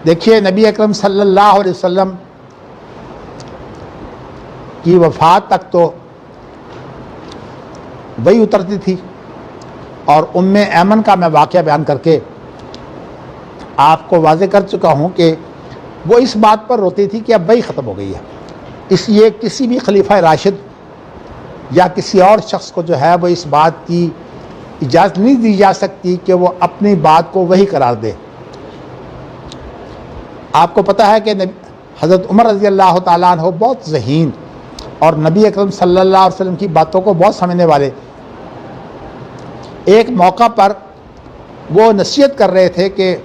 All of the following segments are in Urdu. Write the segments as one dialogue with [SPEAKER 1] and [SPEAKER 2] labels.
[SPEAKER 1] دیکھیے نبی اکرم صلی اللہ علیہ وسلم کی وفات تک تو وہی اترتی تھی، اور ام ایمن کا میں واقعہ بیان کر کے آپ کو واضح کر چکا ہوں کہ وہ اس بات پر روتی تھی کہ اب وہی ختم ہو گئی ہے، اس لیے کسی بھی خلیفہ راشد یا کسی اور شخص کو جو ہے وہ اس بات کی اجازت نہیں دی جا سکتی کہ وہ اپنی بات کو وہی قرار دے۔ آپ کو پتہ ہے کہ حضرت عمر رضی اللہ تعالیٰ عنہ بہت ذہین اور نبی اکرم صلی اللہ علیہ وسلم کی باتوں کو بہت سمجھنے والے، ایک موقع پر وہ نصیحت کر رہے تھے کہ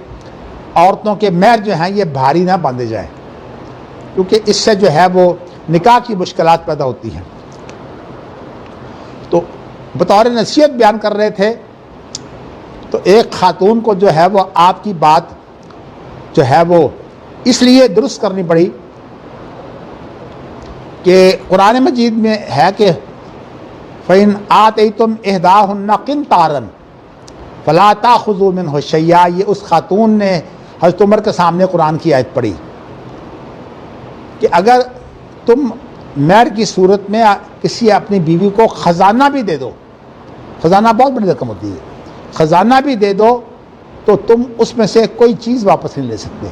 [SPEAKER 1] عورتوں کے مہر جو ہیں یہ بھاری نہ باندھے جائیں، کیونکہ اس سے جو ہے وہ نکاح کی مشکلات پیدا ہوتی ہیں۔ تو بطور نصیحت بیان کر رہے تھے، تو ایک خاتون کو جو ہے وہ آپ کی بات جو ہے وہ اس لیے درست کرنی پڑی کہ قرآن مجید میں ہے کہ فَإِنْ آتَيْتُمْ إِحْدَاهُنَّ قِنْطَارًا فَلَا تَأْخُذُوا مِنْهُ شَيْئًا، یہ اس خاتون نے حضرت عمر کے سامنے قرآن کی آیت پڑھی کہ اگر تم مہر کی صورت میں کسی اپنی بیوی کو خزانہ بھی دے دو، خزانہ بہت بڑی رقم ہوتی ہے، خزانہ بھی دے دو تو تم اس میں سے کوئی چیز واپس نہیں لے سکتے،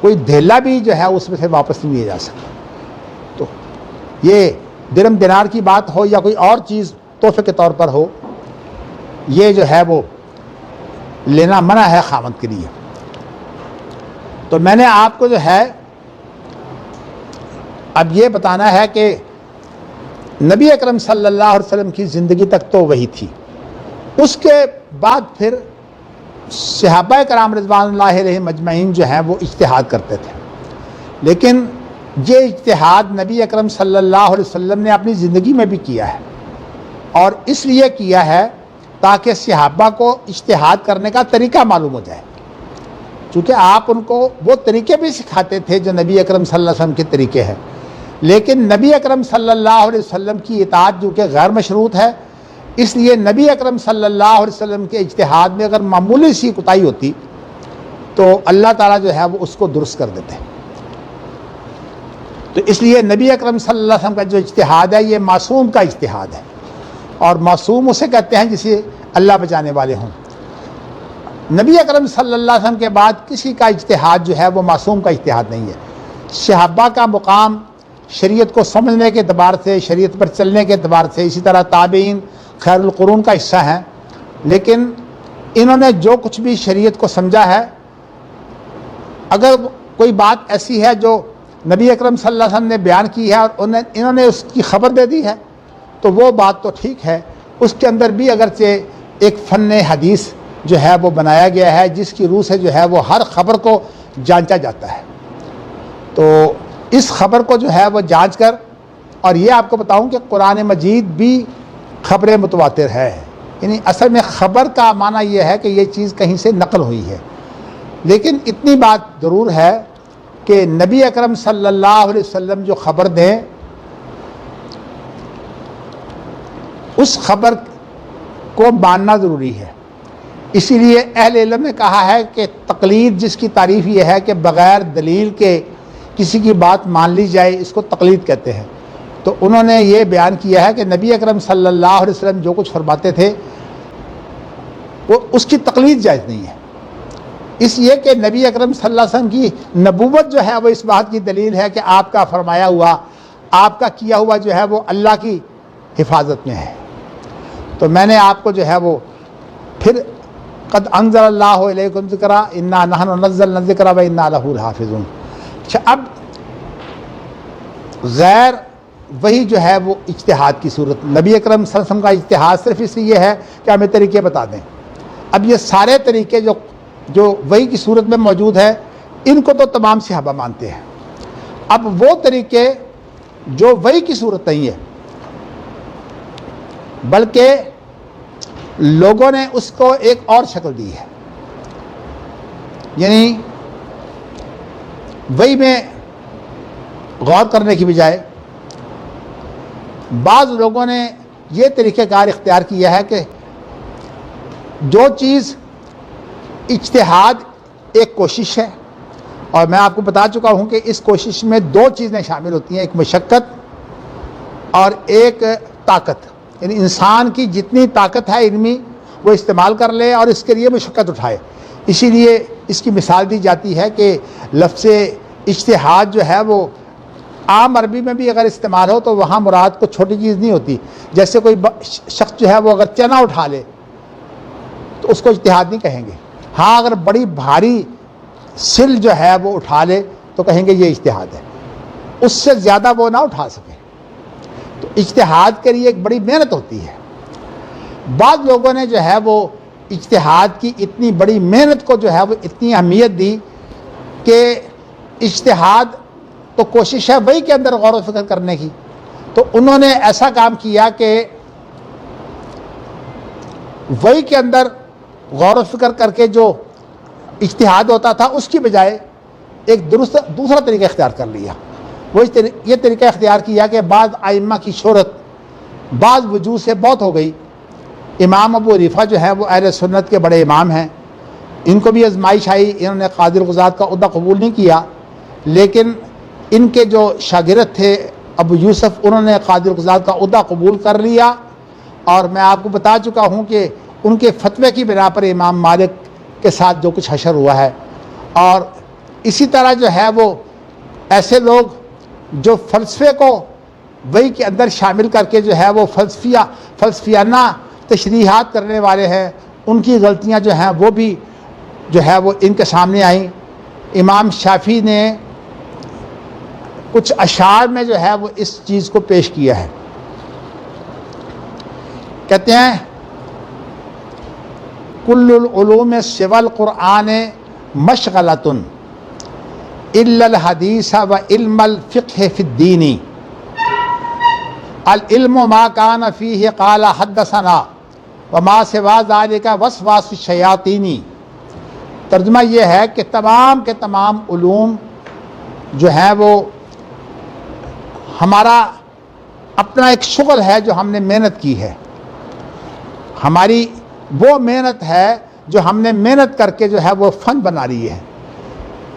[SPEAKER 1] کوئی دھیلا بھی جو ہے اس میں سے واپس نہیں لیا جا سکتا۔ تو یہ درم دینار کی بات ہو یا کوئی اور چیز تحفے کے طور پر ہو، یہ جو ہے وہ لینا منع ہے خاوند کے لیے۔ تو میں نے آپ کو جو ہے اب یہ بتانا ہے کہ نبی اکرم صلی اللہ علیہ وسلم کی زندگی تک تو وہی تھی، اس کے بعد پھر صحابہ کرام رضوان اللہ علیہم اجمعین جو ہیں وہ اجتہاد کرتے تھے، لیکن یہ اجتہاد نبی اکرم صلی اللہ علیہ وسلم نے اپنی زندگی میں بھی کیا ہے، اور اس لیے کیا ہے تاکہ صحابہ کو اجتہاد کرنے کا طریقہ معلوم ہو جائے، چونکہ آپ ان کو وہ طریقے بھی سکھاتے تھے جو نبی اکرم صلی اللہ علیہ وسلم کے طریقے ہیں، لیکن نبی اکرم صلی اللہ علیہ وسلم کی اطاعت جو کہ غیر مشروط ہے، اس لیے نبی اکرم صلی اللہ علیہ وسلم کے اجتہاد میں اگر معمولی سی کوتاہی ہوتی تو اللہ تعالیٰ جو ہے وہ اس کو درست کر دیتے۔ تو اس لیے نبی اکرم صلی اللہ علیہ وسلم کا جو اجتہاد ہے یہ معصوم کا اجتہاد ہے، اور معصوم اسے کہتے ہیں جسے اللہ بچانے والے ہوں۔ نبی اکرم صلی اللہ علیہ وسلم کے بعد کسی کا اجتہاد جو ہے وہ معصوم کا اجتہاد نہیں ہے۔ صحابہ کا مقام شریعت کو سمجھنے کے اعتبار سے، شریعت پر چلنے کے اعتبار سے، اسی طرح تابعین خیر القرون کا حصہ ہیں، لیکن انہوں نے جو کچھ بھی شریعت کو سمجھا ہے، اگر کوئی بات ایسی ہے جو نبی اکرم صلی اللہ علیہ وسلم نے بیان کی ہے اور انہوں نے اس کی خبر دے دی ہے تو وہ بات تو ٹھیک ہے، اس کے اندر بھی اگرچہ ایک فن حدیث جو ہے وہ بنایا گیا ہے جس کی روح سے جو ہے وہ ہر خبر کو جانچا جاتا ہے۔ تو اس خبر کو جو ہے وہ جانچ کر، اور یہ آپ کو بتاؤں کہ قرآن مجید بھی خبر متواتر ہے، یعنی اصل میں خبر کا معنی یہ ہے کہ یہ چیز کہیں سے نقل ہوئی ہے، لیکن اتنی بات ضرور ہے کہ نبی اکرم صلی اللہ علیہ وسلم جو خبر دیں اس خبر کو ماننا ضروری ہے۔ اسی لیے اہل علم نے کہا ہے کہ تقلید جس کی تعریف یہ ہے کہ بغیر دلیل کے کسی کی بات مان لی جائے، اس کو تقلید کہتے ہیں۔ تو انہوں نے یہ بیان کیا ہے کہ نبی اکرم صلی اللہ علیہ وسلم جو کچھ فرماتے تھے وہ اس کی تقلید جائز نہیں ہے، اس لیے کہ نبی اکرم صلی اللہ علیہ وسلم کی نبوت جو ہے وہ اس بات کی دلیل ہے کہ آپ کا فرمایا ہوا، آپ کا کیا ہوا جو ہے وہ اللہ کی حفاظت میں ہے۔ تو میں نے آپ کو جو ہے وہ پھر قد انزل اللہ الیکم ذکرا انا نحن نزلنا الذکر و انا لہ لحافظون۔ اچھا، اب غیر وہی جو ہے وہ اجتہاد کی صورت، نبی اکرم صلی اللہ علیہ وسلم کا اجتہاد صرف اس لیے ہے کہ ہمیں طریقے بتا دیں۔ اب یہ سارے طریقے جو وہی کی صورت میں موجود ہے، ان کو تو تمام صحابہ مانتے ہیں۔ اب وہ طریقے جو وہی کی صورت نہیں ہے بلکہ لوگوں نے اس کو ایک اور شکل دی ہے، یعنی وہی میں غور کرنے کی بجائے بعض لوگوں نے یہ طریقہ کار اختیار کیا ہے کہ جو چیز اجتہاد ایک کوشش ہے، اور میں آپ کو بتا چکا ہوں کہ اس کوشش میں دو چیزیں شامل ہوتی ہیں، ایک مشقت اور ایک طاقت، یعنی انسان کی جتنی طاقت ہے علمی وہ استعمال کر لے اور اس کے لیے مشقت اٹھائے۔ اسی لیے اس کی مثال دی جاتی ہے کہ لفظ اجتہاد جو ہے وہ عام عربی میں بھی اگر استعمال ہو تو وہاں مراد کو چھوٹی چیز نہیں ہوتی۔ جیسے کوئی شخص جو ہے وہ اگر چنا اٹھا لے تو اس کو اجتہاد نہیں کہیں گے، ہاں اگر بڑی بھاری سل جو ہے وہ اٹھا لے تو کہیں گے یہ اجتہاد ہے، اس سے زیادہ وہ نہ اٹھا سکے۔ تو اجتہاد کے لیے ایک بڑی محنت ہوتی ہے۔ بعض لوگوں نے جو ہے وہ اجتہاد کی اتنی بڑی محنت کو جو ہے وہ اتنی اہمیت دی کہ اجتہاد تو کوشش ہے وہی کے اندر غور و فکر کرنے کی، تو انہوں نے ایسا کام کیا کہ وہی کے اندر غور و فکر کر کے جو اجتہاد ہوتا تھا اس کی بجائے ایک دوسرا طریقہ اختیار کر لیا۔ وہ یہ طریقہ اختیار کیا کہ بعض ائمہ کی شہرت بعض وجوہ سے بہت ہو گئی۔ امام ابو حنیفہ جو ہے وہ اہل سنت کے بڑے امام ہیں، ان کو بھی آزمائش آئی، انہوں نے قاضی القضات کا عہدہ قبول نہیں کیا، لیکن ان کے جو شاگرد تھے ابو یوسف، انہوں نے قاضی القضات کا عہدہ قبول کر لیا، اور میں آپ کو بتا چکا ہوں کہ ان کے فتوے کی بنا پر امام مالک کے ساتھ جو کچھ حشر ہوا ہے۔ اور اسی طرح جو ہے وہ ایسے لوگ جو فلسفے کو وہی کے اندر شامل کر کے جو ہے وہ فلسفیانہ تشریحات کرنے والے ہیں، ان کی غلطیاں جو ہیں وہ بھی جو ہے وہ ان کے سامنے آئیں۔ امام شافعی نے کچھ اشعار میں جو ہے وہ اس چیز کو پیش کیا ہے، کہتے ہیں کل العلوم سوى القرآن مشغلۃ الا الحدیث و علم الفقہ فی الدین، العلم ما کان فیہ قال حدثنا وما سوا ذلک وسواس الشیاطین۔ ترجمہ یہ ہے کہ تمام کے تمام علوم جو ہیں وہ ہمارا اپنا ایک شغل ہے جو ہم نے محنت کی ہے، ہماری وہ محنت ہے جو ہم نے محنت کر کے جو ہے وہ فن بنا لی ہے۔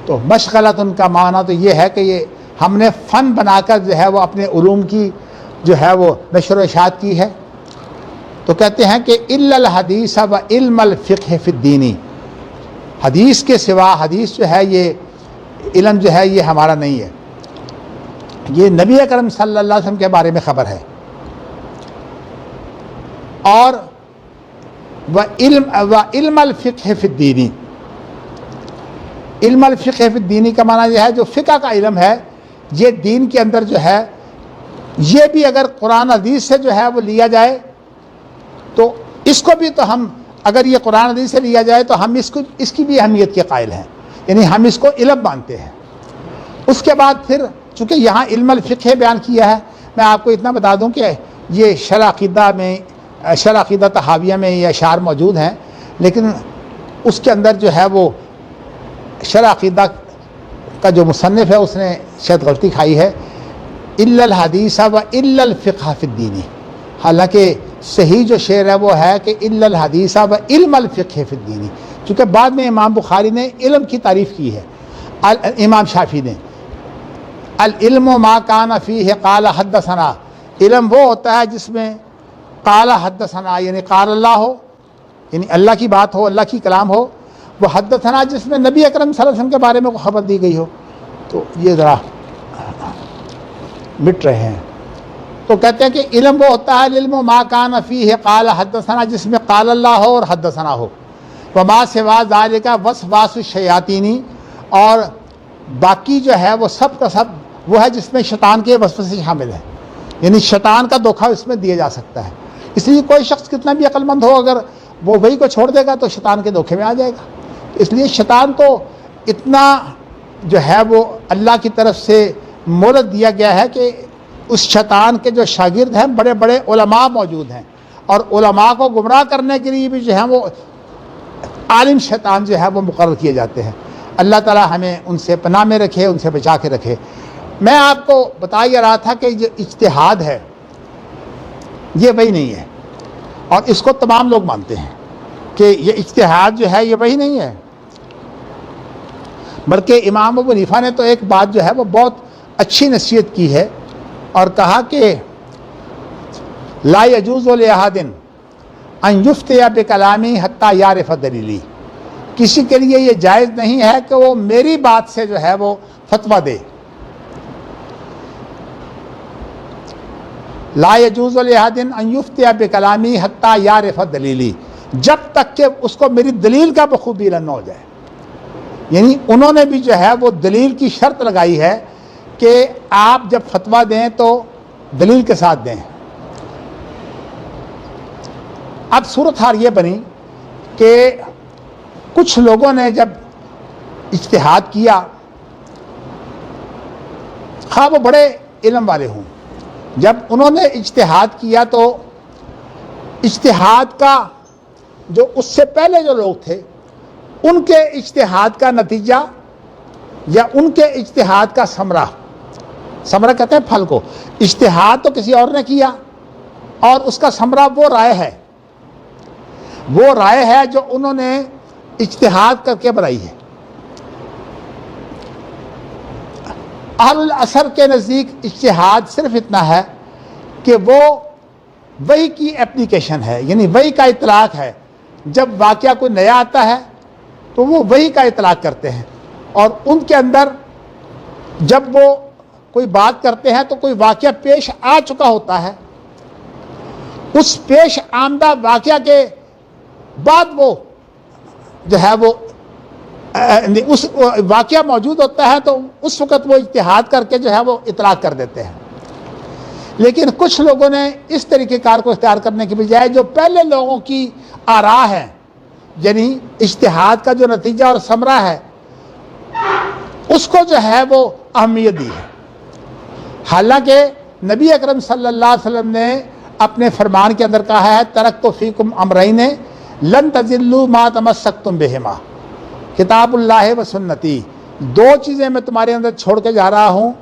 [SPEAKER 1] تو مشغلت ان کا معنی تو یہ ہے کہ یہ ہم نے فن بنا کر جو ہے وہ اپنے علوم کی جو ہے وہ نشر و اشاعت کی ہے۔ تو کہتے ہیں کہ الا الحدیث و علم الفقہ فی الدین، حدیث کے سوا حدیث جو ہے یہ علم جو ہے یہ ہمارا نہیں ہے۔ یہ نبی اکرم صلی اللہ علیہ وسلم کے بارے میں خبر ہے۔ اور علم الفقہ فی الدین، علم الفقہ فی الدین کا معنی یہ ہے جو فقہ کا علم ہے یہ دین کے اندر جو ہے یہ بھی اگر قرآن حدیث سے جو ہے وہ لیا جائے تو اس کو بھی تو ہم اگر یہ قرآن حدیث سے لیا جائے تو ہم اس کی بھی اہمیت کے قائل ہیں، یعنی ہم اس کو علم مانتے ہیں۔ اس کے بعد پھر چونکہ یہاں علم الفقہ بیان کیا ہے، میں آپ کو اتنا بتا دوں کہ یہ شرح عقیدہ طحاویہ میں یہ اشعار موجود ہیں، لیکن اس کے اندر جو ہے وہ شرح عقیدہ کا جو مصنف ہے اس نے شاید غلطی کھائی ہے، الا الحدیث و الا الفقہ فی الدین، حالانکہ صحیح جو شعر ہے وہ ہے کہ الا الحدیث و علم الفقہ فی الدین، چونکہ بعد میں امام بخاری نے علم کی تعریف کی ہے، امام شافعی نے العلم ما کان فیہ قال حدثنا، علم وہ ہوتا ہے جس میں قال حدثنا یعنی قال اللہ ہو، یعنی اللہ کی بات ہو، اللہ کی کلام ہو، وہ حدثنا جس میں نبی اکرم صلی اللہ علیہ وسلم کے بارے میں کوئی خبر دی گئی ہو۔ تو یہ ذرا مٹ رہے ہیں۔ تو کہتے ہیں کہ علم وہ ہوتا ہے علم ما کان فیہ قال حدثنا جس میں قال اللہ ہو اور حدثنا ہو، وما سوا ذالک وسواس الشیاطین، اور باقی جو ہے وہ سب کا سب وہ ہے جس میں شیطان کے وسوسے شامل ہیں، یعنی شیطان کا دھوکہ اس میں دیا جا سکتا ہے۔ اس لیے کوئی شخص کتنا بھی عقل مند ہو اگر وہ وہی کو چھوڑ دے گا تو شیطان کے دھوکے میں آ جائے گا۔ اس لیے شیطان تو اتنا جو ہے وہ اللہ کی طرف سے مہلت دیا گیا ہے کہ اس شیطان کے جو شاگرد ہیں بڑے بڑے علماء موجود ہیں، اور علماء کو گمراہ کرنے کے لیے بھی جو ہے وہ عالم شیطان جو ہے وہ مقرر کیے جاتے ہیں۔ اللہ تعالی ہمیں ان سے پناہ میں رکھے، ان سے بچا کے رکھے۔ میں آپ کو بتا یہ رہا تھا کہ جو اجتہاد ہے یہ وہی نہیں ہے، اور اس کو تمام لوگ مانتے ہیں کہ یہ اجتہاد جو ہے یہ وہی نہیں ہے۔ بلکہ امام ابو حنیفہ نے تو ایک بات جو ہے وہ بہت اچھی نصیحت کی ہے اور کہا کہ لا یجوز لأحد ان یفتی بکلامی حتی یعرف دلیلی، کسی کے لیے یہ جائز نہیں ہے کہ وہ میری بات سے جو ہے وہ فتویٰ دے. لا یجوز لأحد ان یفتی بکلامی حتی یعرف دلیلی، جب تک کہ اس کو میری دلیل کا بخوبی علم نہ ہو جائے. یعنی انہوں نے بھی جو ہے وہ دلیل کی شرط لگائی ہے کہ آپ جب فتویٰ دیں تو دلیل کے ساتھ دیں. اب صورتحال یہ بنی کہ کچھ لوگوں نے جب اجتہاد کیا، خواہ وہ بڑے علم والے ہوں، جب انہوں نے اجتہاد کیا تو اجتہاد کا جو اس سے پہلے جو لوگ تھے ان کے اجتہاد کا نتیجہ یا ان کے اجتہاد کا ثمرہ کہتے ہیں پھل کو. اجتہاد تو کسی اور نے کیا اور اس کا ثمرہ وہ رائے ہے جو انہوں نے اجتہاد کر کے بنائی ہے. اہل العصر کے نزدیک اجتہاد صرف اتنا ہے کہ وہ وحی کی اپلیکیشن ہے، یعنی وحی کا اطلاق ہے. جب واقعہ کوئی نیا آتا ہے تو وہ وحی کا اطلاق کرتے ہیں، اور ان کے اندر جب وہ کوئی بات کرتے ہیں تو کوئی واقعہ پیش آ چکا ہوتا ہے، اس پیش آمدہ واقعہ کے بعد وہ جو ہے وہ اس واقعہ موجود ہوتا ہے تو اس وقت وہ اجتہاد کر کے جو ہے وہ اطلاق کر دیتے ہیں. لیکن کچھ لوگوں نے اس طریقہ کار کو اختیار کرنے کی بجائے جو پہلے لوگوں کی آراء ہے، یعنی اجتہاد کا جو نتیجہ اور ثمرہ ہے، اس کو جو ہے وہ اہمیت دی ہے. حالانکہ نبی اکرم صلی اللہ علیہ وسلم نے اپنے فرمان کے اندر کہا ہے ترکت فیکم امرین لن تضلوا ما تمسکتم بہما، کتاب اللہ و سنتی، دو چیزیں میں تمہارے اندر چھوڑ کے جا رہا ہوں،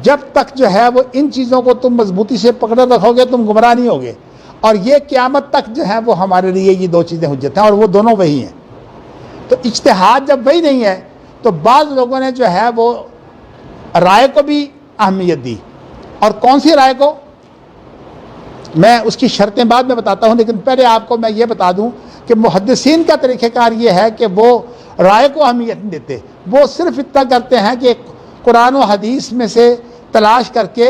[SPEAKER 1] جب تک جو ہے وہ ان چیزوں کو تم مضبوطی سے پکڑے رکھو گے تم گمراہ نہیں ہوگے، اور یہ قیامت تک جو ہے وہ ہمارے لیے یہ دو چیزیں حجت ہیں، اور وہ دونوں وہی ہیں. تو اجتہاد جب وہی نہیں ہے تو بعض لوگوں نے جو ہے وہ رائے کو بھی اہمیت دی. اور کون سی رائے کو، میں اس کی شرطیں بعد میں بتاتا ہوں، لیکن پہلے آپ کو میں یہ بتا دوں کہ محدثین کا طریقہ کار یہ ہے کہ وہ رائے کو اہمیت نہیں دیتے، وہ صرف اتنا کرتے ہیں کہ قرآن و حدیث میں سے تلاش کر کے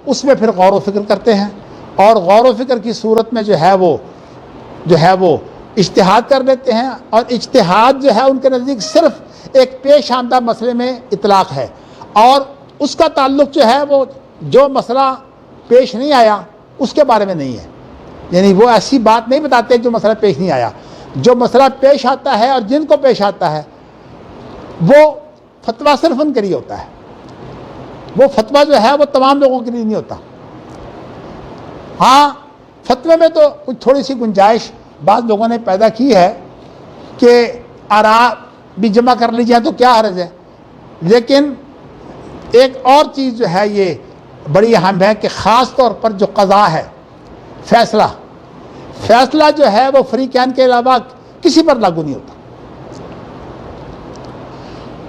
[SPEAKER 1] اس میں پھر غور و فکر کرتے ہیں، اور غور و فکر کی صورت میں جو ہے وہ اجتہاد کر لیتے ہیں. اور اجتہاد جو ہے ان کے نزدیک صرف ایک پیش آمدہ مسئلے میں اطلاق ہے، اور اس کا تعلق جو ہے وہ جو مسئلہ پیش نہیں آیا اس کے بارے میں نہیں ہے. یعنی وہ ایسی بات نہیں بتاتے جو مسئلہ پیش نہیں آیا، جو مسئلہ پیش آتا ہے اور جن کو پیش آتا ہے وہ فتویٰ صرف ان کے لیے ہوتا ہے، وہ فتویٰ جو ہے وہ تمام لوگوں کے لیے نہیں ہوتا. ہاں فتوے میں تو کچھ تھوڑی سی گنجائش بعض لوگوں نے پیدا کی ہے کہ آراء بھی جمع کر لی جائے تو کیا حرج ہے، لیکن ایک اور چیز جو ہے یہ بڑی اہم ہے کہ خاص طور پر جو قضاء ہے، فیصلہ جو ہے وہ فریقین کے علاوہ کسی پر لاگو نہیں ہوتا.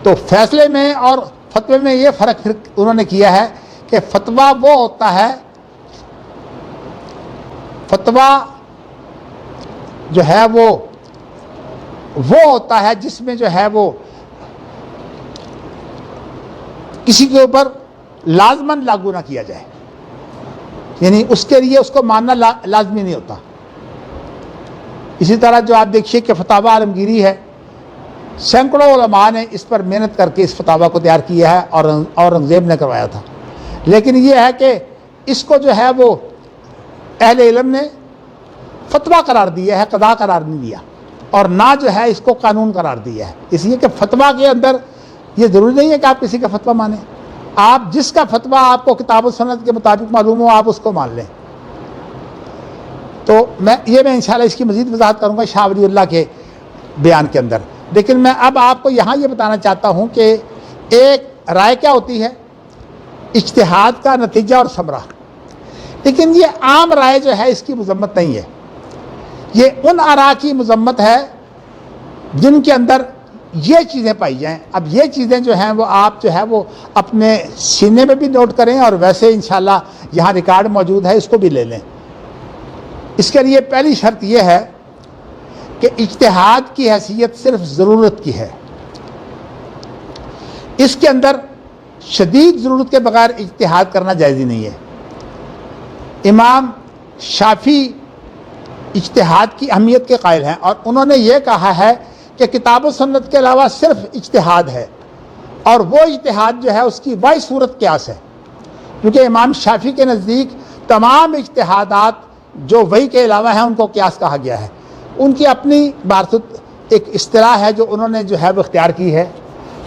[SPEAKER 1] تو فیصلے میں اور فتوے میں یہ فرق پھر انہوں نے کیا ہے کہ فتویٰ وہ ہوتا ہے، فتویٰ جو ہے وہ ہوتا ہے جس میں جو ہے وہ کسی کے اوپر لازماً لاگو نہ کیا جائے، یعنی اس کے لیے اس کو ماننا لازمی نہیں ہوتا. اسی طرح جو آپ دیکھیے کہ فتاوی عالمگیری ہے، سینکڑوں علماء نے اس پر محنت کر کے اس فتاوی کو تیار کیا ہے اور اورنگزیب نے کروایا تھا، لیکن یہ ہے کہ اس کو جو ہے وہ اہل علم نے فتویٰ قرار دیا ہے، قضاء قرار نہیں دیا، اور نہ جو ہے اس کو قانون قرار دیا ہے. اس لیے کہ فتویٰ کے اندر یہ ضروری نہیں ہے کہ آپ کسی کا فتویٰ مانیں، آپ جس کا فتویٰ آپ کو کتاب و سنت کے مطابق معلوم ہو آپ اس کو مان لیں. تو میں انشاءاللہ اس کی مزید وضاحت کروں گا شاہ ولی اللہ کے بیان کے اندر، لیکن میں اب آپ کو یہاں یہ بتانا چاہتا ہوں کہ ایک رائے کیا ہوتی ہے، اجتہاد کا نتیجہ اور ثمرہ. لیکن یہ عام رائے جو ہے اس کی مذمت نہیں ہے، یہ ان آراء کی مذمت ہے جن کے اندر یہ چیزیں پائی جائیں. اب یہ چیزیں جو ہیں وہ آپ جو ہے وہ اپنے سینے میں بھی نوٹ کریں, اور ویسے انشاءاللہ یہاں ریکارڈ موجود ہے, اس کو بھی لے لیں. اس کے لیے پہلی شرط یہ ہے کہ اجتہاد کی حیثیت صرف ضرورت کی ہے. اس کے اندر شدید ضرورت کے بغیر اجتہاد کرنا جائز ہی نہیں ہے. امام شافعی اجتہاد کی اہمیت کے قائل ہیں, اور انہوں نے یہ کہا ہے کہ کتاب و سنت کے علاوہ صرف اجتہاد ہے, اور وہ اجتہاد جو ہے اس کی واحد صورت قیاس ہے. کیونکہ امام شافعی کے نزدیک تمام اجتہادات جو وحی کے علاوہ ہیں ان کو قیاس کہا گیا ہے. ان کی اپنی بارسط ایک اصطلاح ہے جو انہوں نے جو ہے وہ اختیار کی ہے.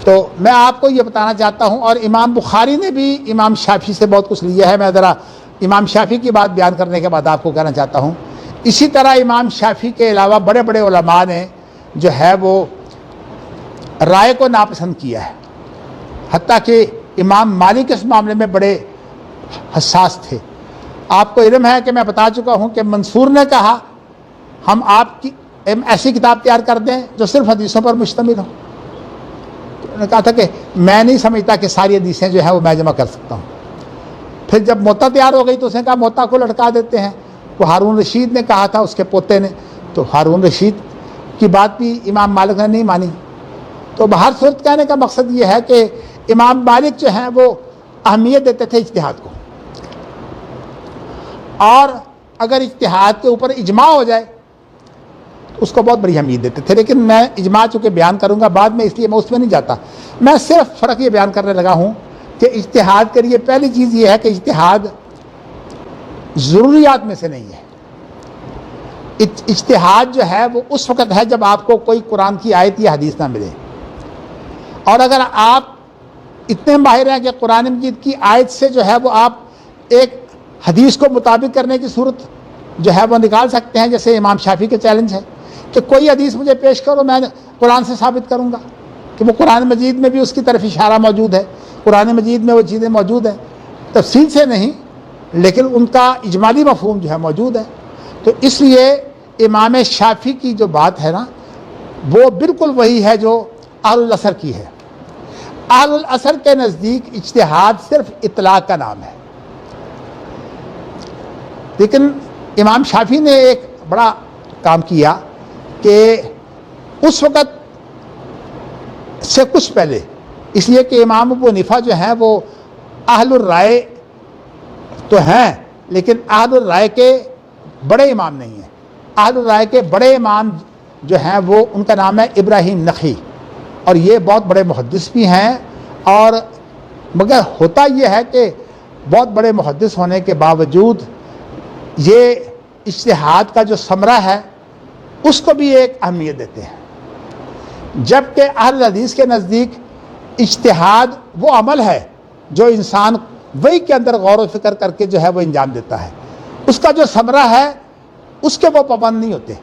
[SPEAKER 1] تو میں آپ کو یہ بتانا چاہتا ہوں, اور امام بخاری نے بھی امام شافعی سے بہت کچھ لیا ہے. میں ذرا امام شافعی کی بات بیان کرنے کے بعد آپ کو کہنا چاہتا ہوں. اسی طرح امام شافعی کے علاوہ بڑے بڑے علماء نے جو ہے وہ رائے کو ناپسند کیا ہے. حتیٰ کہ امام مالک اس معاملے میں بڑے حساس تھے. آپ کو علم ہے کہ میں بتا چکا ہوں کہ منصور نے کہا ہم آپ کی ایسی کتاب تیار کر دیں جو صرف حدیثوں پر مشتمل ہو. انہوں نے کہا تھا کہ میں نہیں سمجھتا کہ ساری حدیثیں جو ہیں وہ میں جمع کر سکتا ہوں. پھر جب موتا تیار ہو گئی تو اس نے کہا موتا کو لٹکا دیتے ہیں. وہ ہارون رشید نے کہا تھا, اس کے پوتے نے, تو ہارون رشید کی بات بھی امام مالک نے نہیں مانی. تو بہر صورت کہنے کا مقصد یہ ہے کہ امام مالک جو ہیں وہ اہمیت دیتے تھے اجتہاد کو, اور اگر اجتہاد کے اوپر اجماع ہو جائے اس کو بہت بڑی اہمیت دیتے تھے. لیکن میں اجماع چونکہ بیان کروں گا بعد میں, اس لیے میں اس میں نہیں جاتا. میں صرف فرق یہ بیان کرنے لگا ہوں کہ اجتہاد کے لیے پہلی چیز یہ ہے کہ اجتہاد ضروریات میں سے نہیں ہے. اجتہاد جو ہے وہ اس وقت ہے جب آپ کو کوئی قرآن کی آیت یا حدیث نہ ملے, اور اگر آپ اتنے ماہر ہیں کہ قرآن مجید کی آیت سے جو ہے وہ آپ ایک حدیث کو مطابق کرنے کی صورت جو ہے وہ نکال سکتے ہیں, جیسے امام شافعی کے چیلنج ہے کہ کوئی حدیث مجھے پیش کرو, میں قرآن سے ثابت کروں گا کہ وہ قرآن مجید میں بھی اس کی طرف اشارہ موجود ہے, قرآن مجید میں وہ چیزیں موجود ہیں, تفصیل سے نہیں لیکن ان کا اجمالی مفہوم جو ہے موجود ہے. تو اس لیے امام شافعی کی جو بات ہے نا وہ بالکل وہی ہے جو اہل العصر کی ہے. اہل العصر کے نزدیک اجتہاد صرف اطلاق کا نام ہے. لیکن امام شافعی نے ایک بڑا کام کیا کہ اس وقت سے کچھ پہلے, اس لیے کہ امام ابو حنیفہ جو ہیں وہ اہل الرائے تو ہیں لیکن اہل الرائے کے بڑے امام نہیں ہیں. اہل الرائے کے بڑے امام جو ہیں وہ ان کا نام ہے ابراہیم نخعی, اور یہ بہت بڑے محدث بھی ہیں. اور مگر ہوتا یہ ہے کہ بہت بڑے محدث ہونے کے باوجود یہ اجتہاد کا جو ثمرہ ہے اس کو بھی ایک اہمیت دیتے ہیں. جبکہ اہل حدیث کے نزدیک اجتہاد وہ عمل ہے جو انسان وہی کے اندر غور و فکر کر کے جو ہے وہ انجام دیتا ہے. اس کا جو ثمرہ ہے اس کے وہ پابند نہیں ہوتے,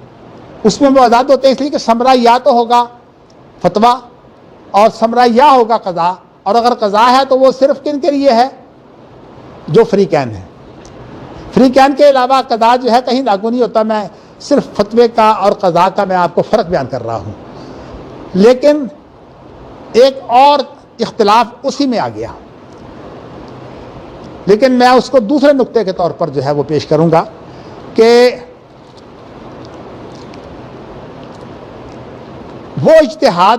[SPEAKER 1] اس میں وہ آزاد ہوتے ہیں. اس لیے کہ ثمرہ یا تو ہوگا فتویٰ اور ثمرہ یا ہوگا قضا, اور اگر قضا ہے تو وہ صرف کن کے لیے ہے جو فریقین ہیں. فریقین کے علاوہ قضا جو ہے کہیں لاگو نہیں ہوتا. میں صرف فتوے کا اور قضا کا میں آپ کو فرق بیان کر رہا ہوں. لیکن ایک اور اختلاف اسی میں آ گیا, لیکن میں اس کو دوسرے نقطے کے طور پر جو ہے وہ پیش کروں گا کہ وہ اجتہاد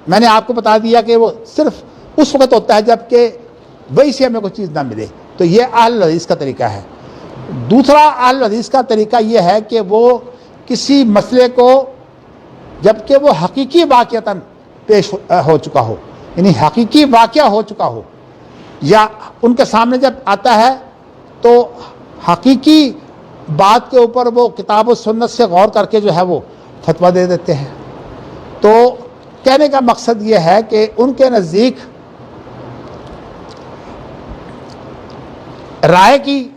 [SPEAKER 1] میں نے آپ کو بتا دیا کہ وہ صرف اس وقت ہوتا ہے جب کہ وہی سے ہمیں کوئی چیز نہ ملے. تو یہ اہل حدیث کا طریقہ ہے. دوسرا اہل حدیث کا طریقہ یہ ہے کہ وہ کسی مسئلے کو جب کہ وہ حقیقی واقعتاً پیش ہو چکا ہو, یعنی حقیقی واقعہ ہو چکا ہو, یا ان کے سامنے جب آتا ہے تو حقیقی بات کے اوپر وہ کتاب و سنت سے غور کر کے جو ہے وہ فتویٰ دے دیتے ہیں. تو کہنے کا مقصد یہ ہے کہ ان کے نزدیک رائے کی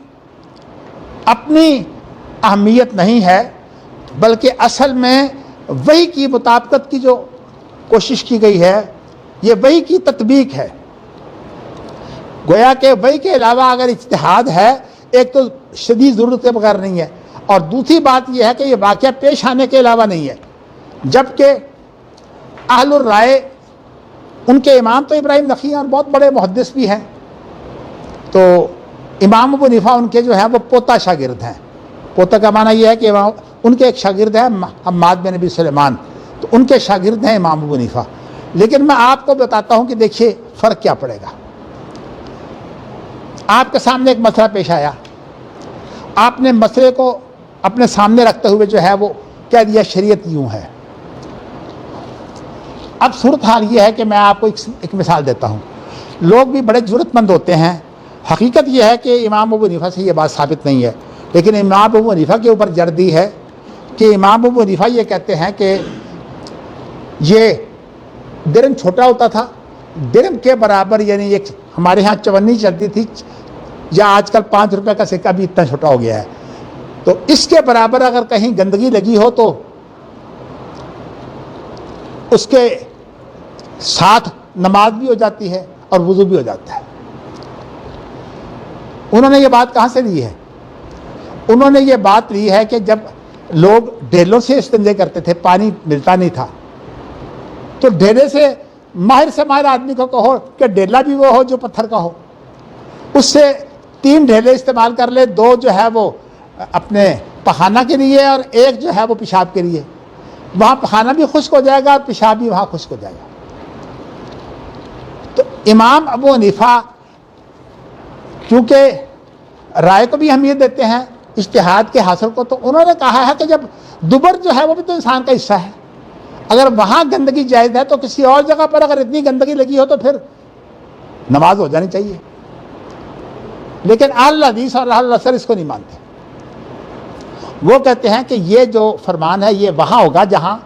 [SPEAKER 1] اپنی اہمیت نہیں ہے, بلکہ اصل میں وحی کی مطابقت کی جو کوشش کی گئی ہے یہ وحی کی تطبیق ہے. گویا کہ وحی کے علاوہ اگر اجتہاد ہے, ایک تو شدید ضرورت کے بغیر نہیں ہے, اور دوسری بات یہ ہے کہ یہ واقعہ پیش آنے کے علاوہ نہیں ہے. جبکہ اہل الرائے ان کے امام تو ابراہیم نخعی ہیں اور بہت بڑے محدث بھی ہیں، تو امام ابو حنیفہ ان کے جو ہیں وہ پوتا شاگرد ہیں. پوتا کا معنی یہ ہے کہ ان کے ایک شاگرد ہیں حماد بن نبی سلیمان، تو ان کے شاگرد ہیں امام ابو حنیفہ. لیکن میں آپ کو بتاتا ہوں کہ دیکھیے فرق کیا پڑے گا. آپ کے سامنے ایک مسئلہ پیش آیا، آپ نے مسئلے کو اپنے سامنے رکھتے ہوئے جو ہے وہ کہہ دیا شریعت یوں ہے. اب صورتحال یہ ہے کہ میں آپ کو ایک مثال دیتا ہوں. لوگ بھی بڑے جرأت مند ہوتے ہیں. حقیقت یہ ہے کہ امام ابو حنیفہ سے یہ بات ثابت نہیں ہے، لیکن امام ابو حنیفہ کے اوپر جردی ہے کہ امام ابو حنیفہ یہ کہتے ہیں کہ یہ درم چھوٹا ہوتا تھا، درم کے برابر، یعنی ایک ہمارے ہاں چونی چلتی تھی، یا آج کل 5 روپے کا سکہ بھی اتنا چھوٹا ہو گیا ہے، تو اس کے برابر اگر کہیں گندگی لگی ہو تو اس کے ساتھ نماز بھی ہو جاتی ہے اور وضو بھی ہو جاتا ہے. انہوں نے یہ بات کہاں سے لی ہے؟ انہوں نے یہ بات لی ہے کہ جب لوگ ڈھیلوں سے استنجے کرتے تھے، پانی ملتا نہیں تھا، تو ڈھیلے سے ماہر آدمی کو کہو کہ ڈھیلا بھی وہ ہو جو پتھر کا ہو، اس سے 3 ڈھیلے استعمال کر لے، 2 جو ہے وہ اپنے پخانہ کے لیے اور 1 جو ہے وہ پیشاب کے لیے. وہاں پخانہ بھی خشک ہو جائے گا اور پیشاب بھی وہاں خشک ہو جائے گا. تو امام ابو حنیفہ کیونکہ رائے کو بھی اہمیت دیتے ہیں اجتہاد کے حاصل کو، تو انہوں نے کہا ہے کہ جب دبر جو ہے وہ بھی تو انسان کا حصہ ہے، اگر وہاں گندگی جائز ہے تو کسی اور جگہ پر اگر اتنی گندگی لگی ہو تو پھر نماز ہو جانی چاہیے. لیکن اہل حدیث اور اہل اثر اس کو نہیں مانتے. وہ کہتے ہیں کہ یہ جو فرمان ہے یہ وہاں ہوگا جہاں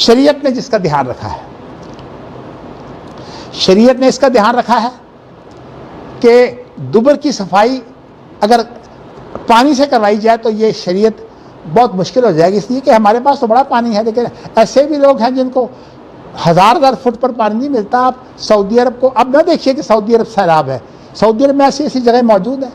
[SPEAKER 1] شریعت نے جس کا دھیان رکھا ہے. شریعت نے اس کا دھیان رکھا ہے کہ دبر کی صفائی اگر پانی سے کروائی جائے تو یہ شریعت بہت مشکل ہو جائے گی، اس لیے کہ ہمارے پاس تو بڑا پانی ہے، لیکن ایسے بھی لوگ ہیں جن کو 1000 فٹ پر پانی نہیں ملتا. آپ سعودی عرب کو اب نہ دیکھیے کہ سعودی عرب سیلاب ہے، سعودی عرب میں ایسی جگہ موجود ہیں.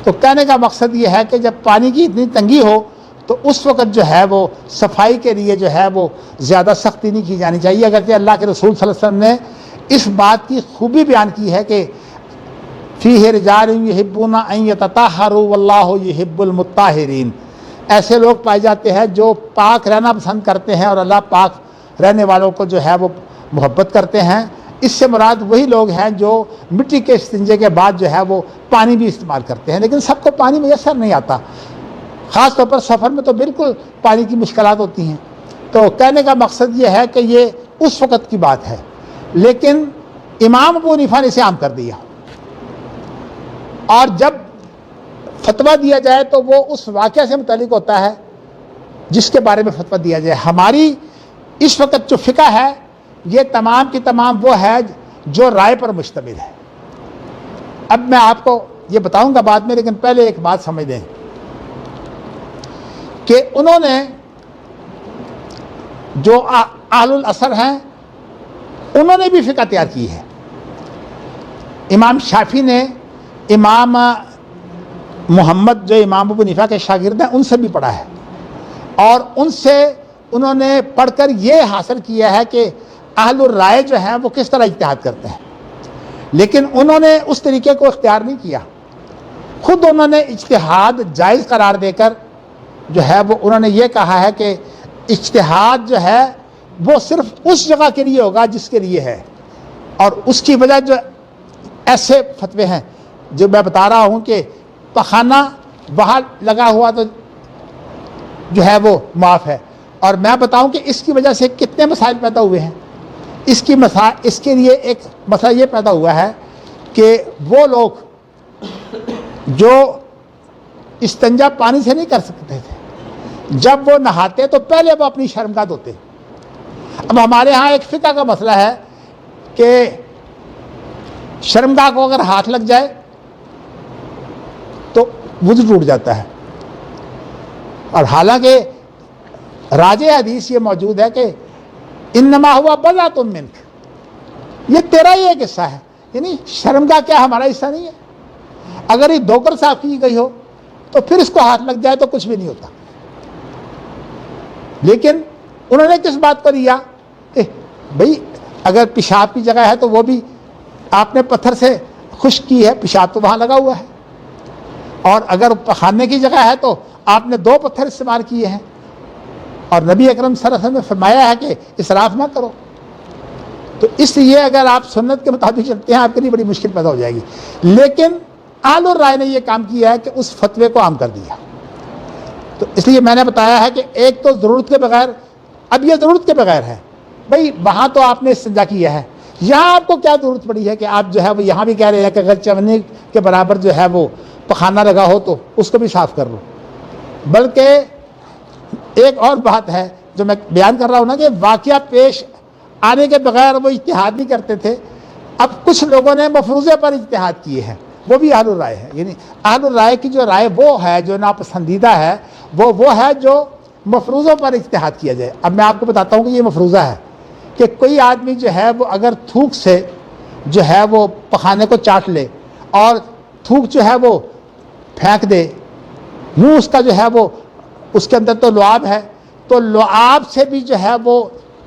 [SPEAKER 1] تو کہنے کا مقصد یہ ہے کہ جب پانی کی اتنی تنگی ہو تو اس وقت جو ہے وہ صفائی کے لیے جو ہے وہ زیادہ سختی نہیں کی جانی چاہیے. اگرچہ اللہ کے رسول صلی اللہ علیہ وسلم نے اس بات کی خوبی بیان کی ہے کہ فیہ رجال یحبون ان یتطہروا واللہ یحب المطہرین، ایسے لوگ پائے جاتے ہیں جو پاک رہنا پسند کرتے ہیں اور اللہ پاک رہنے والوں کو جو ہے وہ محبت کرتے ہیں. اس سے مراد وہی لوگ ہیں جو مٹی کے استنجے کے بعد جو ہے وہ پانی بھی استعمال کرتے ہیں، لیکن سب کو پانی میسر نہیں آتا، خاص طور پر سفر میں تو بالکل پانی کی مشکلات ہوتی ہیں. تو کہنے کا مقصد یہ ہے کہ یہ اس وقت کی بات ہے، لیکن امام ابو حنیفہ نے اسے عام کر دیا، اور جب فتویٰ دیا جائے تو وہ اس واقعہ سے متعلق ہوتا ہے جس کے بارے میں فتویٰ دیا جائے. ہماری اس وقت جو فقہ ہے یہ تمام کی تمام وہ ہے جو رائے پر مشتمل ہے. اب میں آپ کو یہ بتاؤں گا بعد میں، لیکن پہلے ایک بات سمجھ لیں کہ انہوں نے جو اہل الاثر ہیں انہوں نے بھی فقہ تیار کی ہے. امام شافعی نے امام محمد جو امام ابو حنیفہ کے شاگرد ہیں ان سے بھی پڑھا ہے، اور ان سے انہوں نے پڑھ کر یہ حاصل کیا ہے کہ اہل الرائے جو ہیں وہ کس طرح اجتہاد کرتے ہیں. لیکن انہوں نے اس طریقے کو اختیار نہیں کیا، خود انہوں نے اجتہاد جائز قرار دے کر جو ہے وہ انہوں نے یہ کہا ہے کہ اجتہاد جو ہے وہ صرف اس جگہ کے لیے ہوگا جس کے لیے ہے. اور اس کی وجہ جو ایسے فتوے ہیں جو میں بتا رہا ہوں کہ پخانہ وہاں لگا ہوا تو جو ہے وہ معاف ہے، اور میں بتاؤں کہ اس کی وجہ سے کتنے مسائل پیدا ہوئے ہیں. اس کے لیے ایک مسئلہ یہ پیدا ہوا ہے کہ وہ لوگ جو استنجا پانی سے نہیں کر سکتے تھے، جب وہ نہاتے تو پہلے وہ اپنی شرمگاہ دھوتے. اب ہمارے ہاں ایک فقہ کا مسئلہ ہے کہ شرمگاہ کو اگر ہاتھ لگ جائے تو وضو ٹوٹ جاتا ہے، اور حالانکہ راجع حدیث یہ موجود ہے کہ انما ہوا بضعۃ منک، یہ تیرا ہی ایک حصہ ہے، یعنی شرمگاہ کیا ہمارا حصہ نہیں ہے. اگر یہ دھو کر صاف کی گئی ہو تو پھر اس کو ہاتھ لگ جائے تو کچھ بھی نہیں ہوتا. لیکن انہوں نے کس بات کو لیا بھئی اگر پیشاب کی جگہ ہے تو وہ بھی آپ نے پتھر سے خشک کی ہے، پیشاب تو وہاں لگا ہوا ہے، اور اگر پخانے کی جگہ ہے تو آپ نے 2 پتھر استعمال کیے ہیں، اور نبی اکرم صلی اللہ علیہ وسلم نے فرمایا ہے کہ اسراف نہ کرو. تو اس لیے اگر آپ سنت کے مطابق چلتے ہیں آپ کے لیے بڑی مشکل پیدا ہو جائے گی. لیکن اہل الرائے نے یہ کام کیا ہے کہ اس فتوے کو عام کر دیا. تو اس لیے میں نے بتایا ہے کہ ایک تو ضرورت کے بغیر، اب یہ ضرورت کے بغیر ہے، بھئی وہاں تو آپ نے استنجا کیا ہے، یہاں آپ کو کیا ضرورت پڑی ہے کہ آپ جو ہے وہ یہاں بھی کہہ رہے ہیں کہ اگر چمنے کے برابر جو ہے وہ پخانہ لگا ہو تو اس کو بھی صاف کر لو. بلکہ ایک اور بات ہے جو میں بیان کر رہا ہوں نا، کہ واقعہ پیش آنے کے بغیر وہ اجتہاد نہیں کرتے تھے. اب کچھ لوگوں نے مفروضے پر اجتہاد کیے ہیں، وہ بھی اہل الرائے ہے. یعنی اہل الرائے کی جو رائے وہ ہے جو ناپسندیدہ ہے، وہ ہے جو مفروضوں پر اجتہاد کیا جائے. اب میں آپ کو بتاتا ہوں کہ یہ مفروضہ ہے کہ کوئی آدمی جو ہے وہ اگر تھوک سے جو ہے وہ پخانے کو چاٹ لے اور تھوک جو ہے وہ پھینک دے، منہ اس کا جو ہے وہ اس کے اندر تو لعاب ہے، تو لعاب سے بھی جو ہے وہ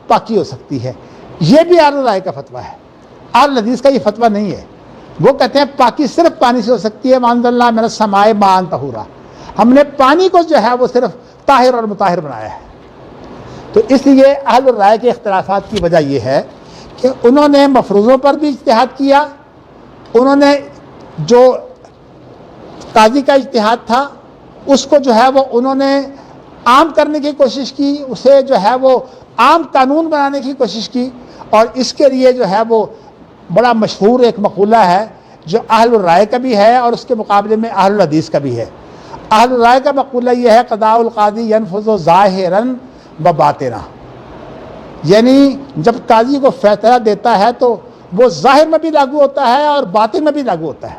[SPEAKER 1] پاکی ہو سکتی ہے. یہ بھی اہل الرائے کا فتویٰ ہے، اہل الحدیث کا یہ فتویٰ نہیں ہے. وہ کہتے ہیں پاکی صرف پانی سے ہو سکتی ہے. وَأَنزَلْنَا مِنَ السَّمَاءِ مَاءً طَهُورًا، ہم نے پانی کو جو ہے وہ صرف طاہر اور مطہر بنایا ہے. تو اس لیے اہل الرائے کے اختلافات کی وجہ یہ ہے کہ انہوں نے مفروضوں پر بھی اجتہاد کیا، انہوں نے جو قاضی کا اجتہاد تھا اس کو جو ہے وہ انہوں نے عام کرنے کی کوشش کی، اسے جو ہے وہ عام قانون بنانے کی کوشش کی. اور اس کے لیے جو ہے وہ بڑا مشہور ایک مقولہ ہے جو اہل الرائے کا بھی ہے اور اس کے مقابلے میں اہل الحدیث کا بھی ہے. اہل الرائے کا مقولہ یہ ہے قضاء القاضی ينفذ ظاہرا وباطنا، یعنی جب قاضی کو فیصلہ دیتا ہے تو وہ ظاہر میں بھی لاگو ہوتا ہے اور باطن میں بھی لاگو ہوتا ہے.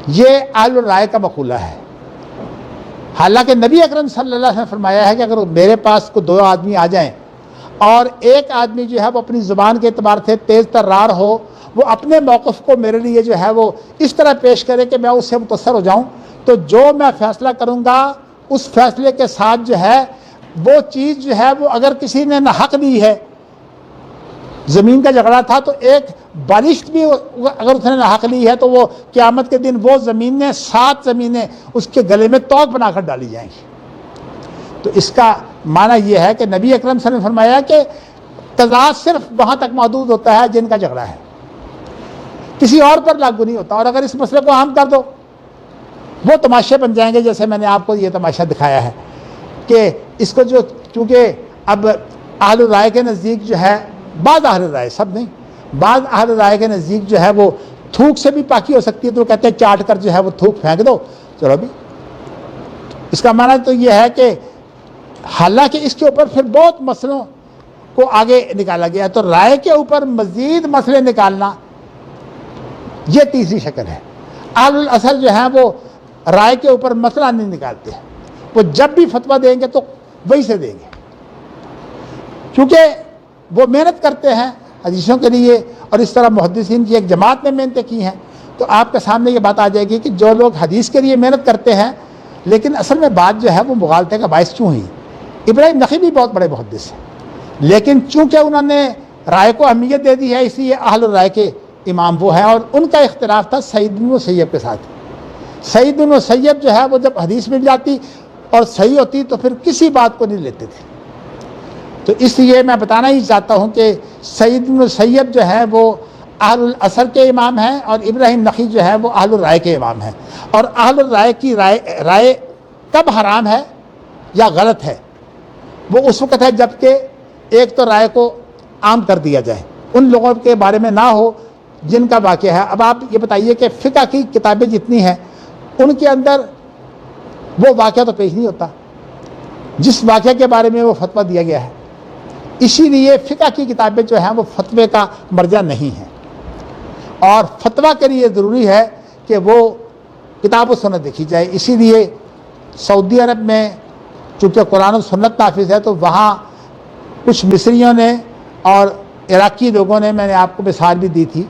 [SPEAKER 1] یہ اہل الرائے کا مقولہ ہے. حالانکہ نبی اکرم صلی اللہ علیہ وسلم نے فرمایا ہے کہ اگر میرے پاس کو 2 آدمی آ جائیں اور ایک آدمی جو ہے وہ اپنی زبان کے اعتبار سے تیز ترار ہو، وہ اپنے موقف کو میرے لیے جو ہے وہ اس طرح پیش کرے کہ میں اس سے متاثر ہو جاؤں، تو جو میں فیصلہ کروں گا اس فیصلے کے ساتھ جو ہے وہ چیز جو ہے وہ اگر کسی نے حق دی ہے، زمین کا جھگڑا تھا تو ایک بارش بھی اگر اس نے حق لی ہے تو وہ قیامت کے دن وہ زمینیں 7 زمینیں اس کے گلے میں توق بنا کر ڈالی جائیں گی. تو اس کا معنی یہ ہے کہ نبی اکرم صلی اللہ علیہ وسلم نے فرمایا کہ قضاء صرف وہاں تک محدود ہوتا ہے جن کا جھگڑا ہے، کسی اور پر لاگو نہیں ہوتا. اور اگر اس مسئلے کو عام کر دو وہ تماشے بن جائیں گے، جیسے میں نے آپ کو یہ تماشا دکھایا ہے کہ اس کو جو چونکہ اب اہل الرائے کے نزدیک جو ہے، بعض اہل الرائے، سب نہیں، بعض اہل الرائے کے نزدیک جو ہے وہ تھوک سے بھی پاکی ہو سکتی ہے، تو وہ کہتے ہیں چاٹ کر جو ہے وہ تھوک پھینک دو. چلو بھی اس کا معنی تو یہ ہے کہ حالانکہ اس کے اوپر پھر بہت مسئلوں کو آگے نکالا گیا، تو رائے کے اوپر مزید مسئلے نکالنا یہ تیسری شکل ہے. اہل الاصل جو ہیں وہ رائے کے اوپر مسئلہ نہیں نکالتے، وہ جب بھی فتویٰ دیں گے تو وہی سے دیں گے، کیونکہ وہ محنت کرتے ہیں حدیثوں کے لیے، اور اس طرح محدثین کی ایک جماعت نے محنتیں کی ہیں. تو آپ کے سامنے یہ بات آ جائے گی کہ جو لوگ حدیث کے لیے محنت کرتے ہیں لیکن اصل میں بات جو ہے وہ مغالطے کا باعث کیوں ہوئی. ابراہیم نخعی بھی بہت بڑے محدث ہیں، لیکن چونکہ انہوں نے رائے کو اہمیت دے دی ہے اس لیے اہل الرائے کے امام وہ ہیں. اور ان کا اختلاف تھا سعید بن مسیب کے ساتھ. سعید بن مسیب جو ہے وہ جب حدیث مل جاتی اور صحیح ہوتی تو پھر کسی بات کو نہیں لیتے تھے. تو اس لیے میں بتانا ہی چاہتا ہوں کہ سعید بن مسیب جو ہے وہ اہل الاثر کے امام ہیں اور ابراہیم نخعی جو ہے وہ اہل الرائے کے امام ہیں. اور اہل الرائے کی رائے کب حرام ہے یا غلط ہے وہ اس وقت ہے جب کہ ایک تو رائے کو عام کر دیا جائے، ان لوگوں کے بارے میں نہ ہو جن کا واقعہ ہے. اب آپ یہ بتائیے کہ فقہ کی کتابیں جتنی ہیں ان کے اندر وہ واقعہ تو پیش نہیں ہوتا جس واقعہ کے بارے میں وہ فتویٰ دیا گیا ہے. اسی لیے فقہ کی کتابیں جو ہیں وہ فتوے کا مرجع نہیں ہیں، اور فتویٰ کے لیے ضروری ہے کہ وہ کتاب و سنت دیکھی جائے. اسی لیے سعودی عرب میں چونکہ قرآن و سنت نافذ ہے تو وہاں کچھ مصریوں نے اور عراقی لوگوں نے، میں نے آپ کو مثال بھی دی تھی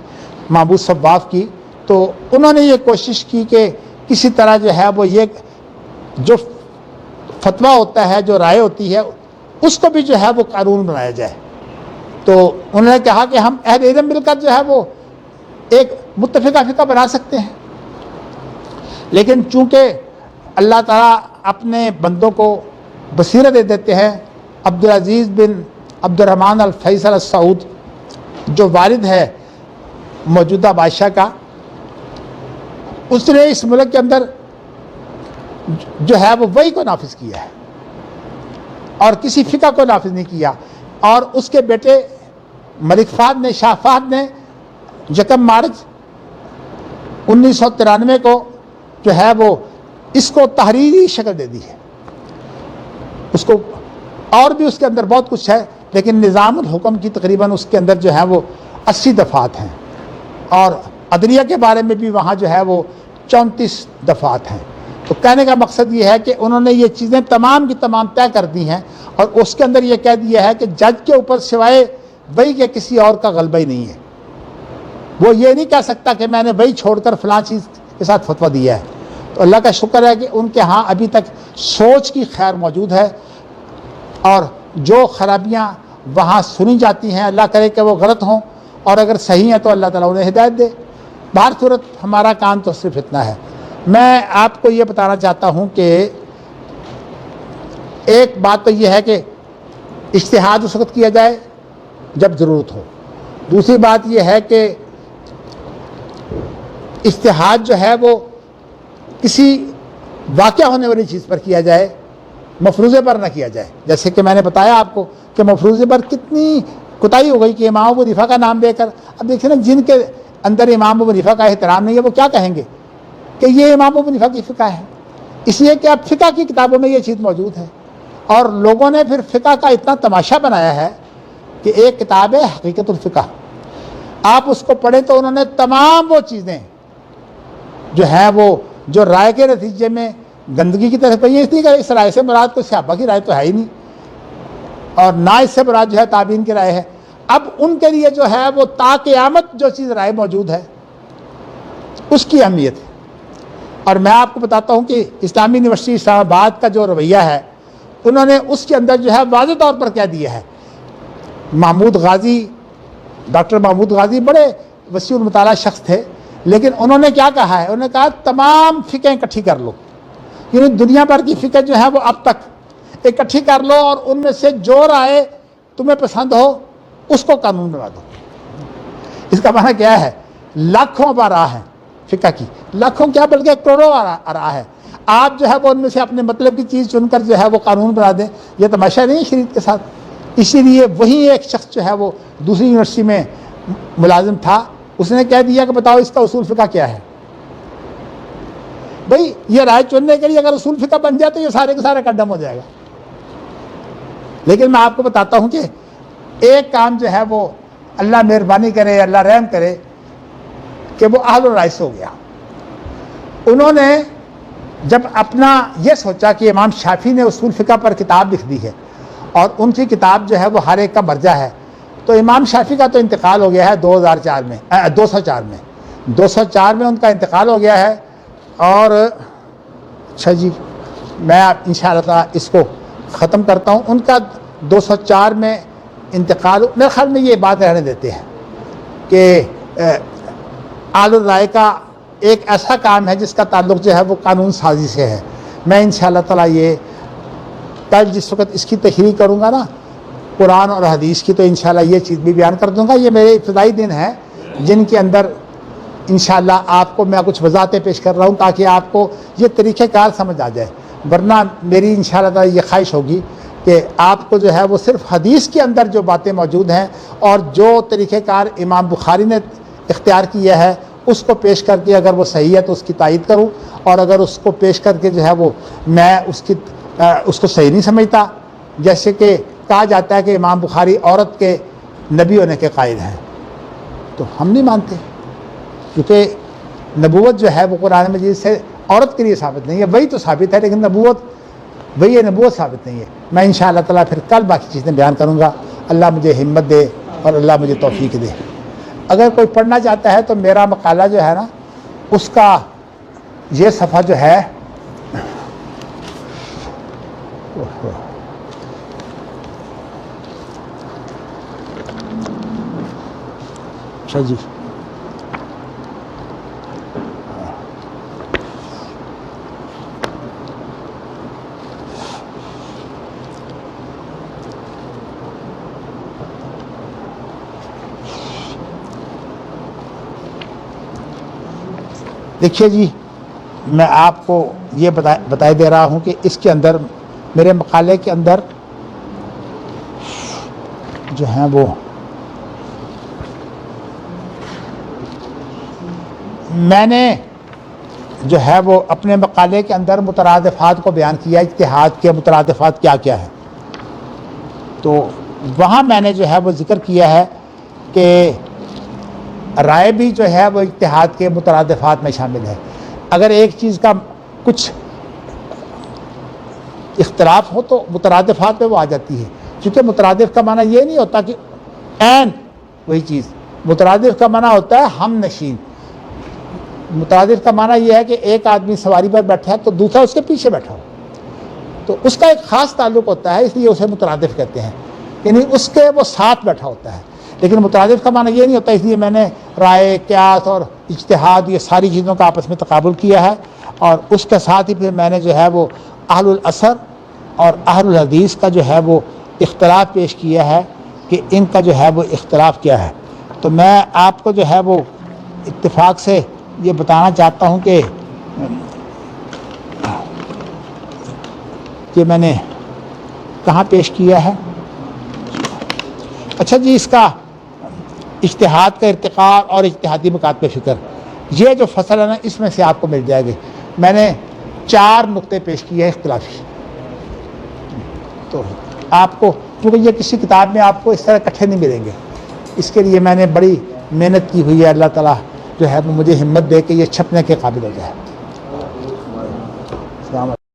[SPEAKER 1] معبود صواف کی، تو انہوں نے یہ کوشش کی کہ کسی طرح جو ہے وہ یہ جو فتویٰ ہوتا ہے، جو رائے ہوتی ہے، اس کو بھی جو ہے وہ قانون بنایا جائے۔ تو انہوں نے کہا کہ ہم اہل علم مل کر جو ہے وہ ایک متفقہ فقہ بنا سکتے ہیں، لیکن چونکہ اللہ تعالیٰ اپنے بندوں کو بصیرت دے دیتے ہیں۔ عبدالعزیز بن عبد الرحمن الفیصل السعود جو والد ہے موجودہ بادشاہ کا، اس نے اس ملک کے اندر جو ہے وہ وحی کو نافذ کیا ہے اور کسی فقہ کو نافذ نہیں کیا، اور اس کے بیٹے ملک فہد نے، شاہ فہد نے 1 مارچ 1993 کو جو ہے وہ اس کو تحریری شکل دے دی ہے۔ اس کو اور بھی اس کے اندر بہت کچھ ہے، لیکن نظام الحکم کی تقریباً اس کے اندر جو ہے وہ 80 دفعات ہیں، اور عدلیہ کے بارے میں بھی وہاں جو ہے وہ 34 دفعات ہیں۔ تو کہنے کا مقصد یہ ہے کہ انہوں نے یہ چیزیں تمام کی تمام طے کر دی ہیں، اور اس کے اندر یہ کہہ دیا ہے کہ جج کے اوپر سوائے وہی کے کسی اور کا غلبہ ہی نہیں ہے۔ وہ یہ نہیں کہہ سکتا کہ میں نے وہی چھوڑ کر فلاں چیز کے ساتھ فتویٰ دیا ہے۔ تو اللہ کا شکر ہے کہ ان کے ہاں ابھی تک سوچ کی خیر موجود ہے، اور جو خرابیاں وہاں سنی جاتی ہیں اللہ کرے کہ وہ غلط ہوں، اور اگر صحیح ہیں تو اللہ تعالیٰ انہیں ہدایت دے۔ بہر صورت ہمارا کام تو صرف اتنا ہے۔ میں آپ کو یہ بتانا چاہتا ہوں کہ ایک بات تو یہ ہے کہ اجتہاد اس وقت کیا جائے جب ضرورت ہو۔ دوسری بات یہ ہے کہ اجتہاد جو ہے وہ کسی واقع ہونے والی چیز پر کیا جائے، مفروضے پر نہ کیا جائے۔ جیسے کہ میں نے بتایا آپ کو کہ مفروضے پر کتنی کوتاہی ہو گئی کہ امام ابو حنیفہ کا نام دے کر، اب دیکھیں نا جن کے اندر امام ابو حنیفہ کا احترام نہیں ہے وہ کیا کہیں گے کہ یہ امام ابو حنیفہ کی فقہ ہے، اس لیے کہ اب فقہ کی کتابوں میں یہ چیز موجود ہے، اور لوگوں نے پھر فقہ کا اتنا تماشا بنایا ہے کہ ایک کتاب ہے حقیقت الفقہ، آپ اس کو پڑھیں تو انہوں نے تمام وہ چیزیں جو ہیں وہ جو رائے کے نتیجے میں گندگی کی طرف پڑی، اس لیے کہ اس رائے سے مراد کوئی صحابہ کی رائے تو ہے ہی نہیں، اور نہ اس سے مراد جو ہے تابعین کی رائے ہے۔ اب ان کے لیے جو ہے وہ تا قیامت جو چیز رائے موجود ہے اس کی اہمیت ہے۔ اور میں آپ کو بتاتا ہوں کہ اسلامی یونیورسٹی اسلام آباد کا جو رویہ ہے، انہوں نے اس کے اندر جو ہے واضح طور پر کہہ دیا ہے۔ محمود غازی، ڈاکٹر محمود غازی بڑے وسیع المطالعہ شخص تھے، لیکن انہوں نے کیا کہا ہے، انہوں نے کہا تمام فقہیں اکٹھی کر لو، یعنی دنیا بھر کی فقہ جو ہے وہ اب تک اکٹھی کر لو، اور ان میں سے جو رائے تمہیں پسند ہو اس کو قانون بنا دو۔ اس کا معنی کیا ہے؟ لاکھوں راہ ہے فقہ کی، لاکھوں کیا بلکہ کروڑوں راہ ہے، آپ جو ہے وہ ان میں سے اپنے مطلب کی چیز چن کر جو ہے وہ قانون بنا دیں، یہ تماشا نہیں ہے شریعت کے ساتھ۔ اسی لیے وہی ایک شخص جو ہے وہ دوسری یونیورسٹی میں ملازم تھا، اس نے کہہ دیا کہ بتاؤ اس کا اصول فقہ کیا ہے۔ بھئی یہ رائے چننے کے لیے اگر اصول فقہ بن جائے تو یہ سارے کے سارے کنڈم ہو جائے گا۔ لیکن میں آپ کو بتاتا ہوں کہ ایک کام جو ہے وہ اللہ مہربانی کرے، اللہ رحم کرے کہ وہ اہل الرائے سے ہو گیا۔ انہوں نے جب اپنا یہ سوچا کہ امام شافعی نے اصول فقہ پر کتاب لکھ دی ہے اور ان کی کتاب جو ہے وہ ہر ایک کا مرجع ہے، تو امام شافعی کا تو انتقال ہو گیا ہے 204 میں ان کا انتقال ہو گیا ہے، اور اچھا جی میں انشاءاللہ تعالی اس کو ختم کرتا ہوں۔ ان کا 204 میں انتقال، میرے خیال میں یہ بات رہنے دیتے ہیں کہ اہل الرائے کا ایک ایسا کام ہے جس کا تعلق جو ہے وہ قانون سازی سے ہے۔ میں انشاءاللہ تعالی یہ کل جس وقت اس کی تحریر کروں گا نا قرآن اور حدیث کی، تو انشاءاللہ یہ چیز بھی بیان کر دوں گا۔ یہ میرے ابتدائی دن ہیں جن کے اندر انشاءاللہ آپ کو میں کچھ وضاحتیں پیش کر رہا ہوں تاکہ آپ کو یہ طریقہ کار سمجھ آ جائے، ورنہ میری انشاءاللہ تعالی یہ خواہش ہوگی کہ آپ کو جو ہے وہ صرف حدیث کے اندر جو باتیں موجود ہیں اور جو طریقہ کار امام بخاری نے اختیار کیا ہے اس کو پیش کر کے اگر وہ صحیح ہے تو اس کی تائید کروں، اور اگر اس کو پیش کر کے جو ہے وہ میں اس کو صحیح نہیں سمجھتا، جیسے کہ کہا جاتا ہے کہ امام بخاری عورت کے نبی ہونے کے قائل ہیں، تو ہم نہیں مانتے، کیونکہ نبوت جو ہے وہ قرآن مجید سے عورت کے لیے ثابت نہیں ہے، وہی تو ثابت ہے لیکن نبوت ثابت نہیں ہے۔ میں انشاءاللہ تعالیٰ پھر کل باقی چیزیں بیان کروں گا۔ اللہ مجھے ہمت دے اور اللہ مجھے توفیق دے۔ اگر کوئی پڑھنا چاہتا ہے تو میرا مقالہ جو ہے نا اس کا یہ صفحہ جو ہے اچھا جی، دیکھیے جی، میں آپ کو یہ بتائی دے رہا ہوں کہ اس کے اندر، میرے مقالے کے اندر جو ہیں وہ میں نے جو ہے وہ اپنے مقالے کے اندر مترادفات کو بیان کیا، اجتہاد کے مترادفات کیا کیا ہے. تو وہاں میں نے جو ہے وہ ذکر کیا ہے کہ رائے بھی جو ہے وہ اجتہاد کے مترادفات میں شامل ہے. اگر ایک چیز کا کچھ اختلاف ہو تو مترادفات میں وہ آ جاتی ہے، کیونکہ مترادف کا معنی یہ نہیں ہوتا کہ عین وہی چیز، مترادف کا معنی ہوتا ہے ہم نشین. مترادف کا معنی یہ ہے کہ ایک آدمی سواری پر بیٹھا ہے تو دوسرا اس کے پیچھے بیٹھا ہو، تو اس کا ایک خاص تعلق ہوتا ہے، اس لیے اسے مترادف کہتے ہیں، یعنی اس کے وہ ساتھ بیٹھا ہوتا ہے. لیکن مترادف کا معنی یہ نہیں ہوتا، اس لیے میں نے رائے، قیاس اور اجتہاد یہ ساری چیزوں کا آپس میں تقابل کیا ہے، اور اس کے ساتھ ہی پھر میں نے جو ہے وہ اہل الاثر اور اہل الحدیث کا جو ہے وہ اختلاف پیش کیا ہے کہ ان کا جو ہے وہ اختلاف کیا ہے. تو میں آپ کو جو ہے وہ اتفاق سے یہ بتانا چاہتا ہوں کہ میں نے کہاں پیش کیا ہے. اچھا جی، اس کا اجتہاد کا ارتقاء اور اجتہادی مکاتب فکر، یہ جو فصل ہے نا، اس میں سے آپ کو مل جائے گی. میں نے 4 نقطے پیش کیے ہیں اختلافی. تو آپ کو، کیونکہ یہ کسی کتاب میں آپ کو اس طرح اکٹھے نہیں ملیں گے، اس کے لیے میں نے بڑی محنت کی ہوئی ہے. اللہ تعالیٰ جو ہے وہ مجھے ہمت دے کہ یہ چھپنے کے قابل ہو جائے. السلام علیکم.